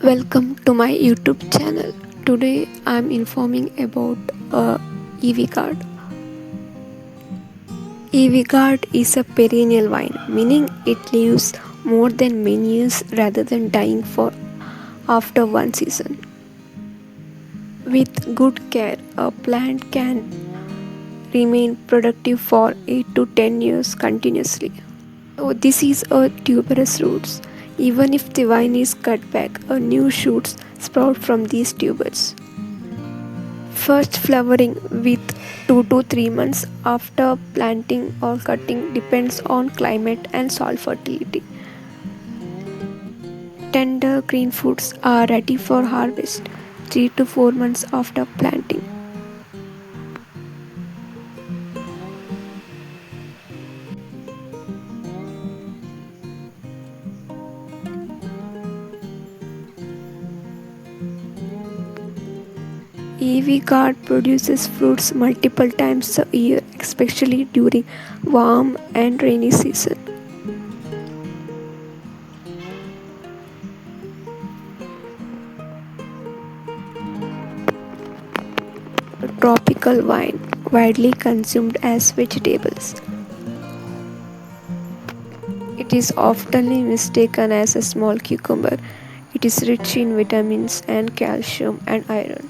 Welcome to my YouTube channel. Today I'm informing about EV card. EV card is a perennial vine, meaning it lives more than many years rather than dying for after one season. With good care, a plant can remain productive for 8 to 10 years continuously. So this is a tuberous roots. Even if the vine is cut back, a new shoots sprout from these tubers. First flowering with 2 to 3 months after planting or cutting depends on climate and soil fertility. Tender green fruits are ready for harvest 3 to 4 months after planting. EV gourd produces fruits multiple times a year, especially during warm and rainy season. Tropical vine, widely consumed as vegetables. It is often mistaken as a small cucumber. It is rich in vitamins and calcium and iron.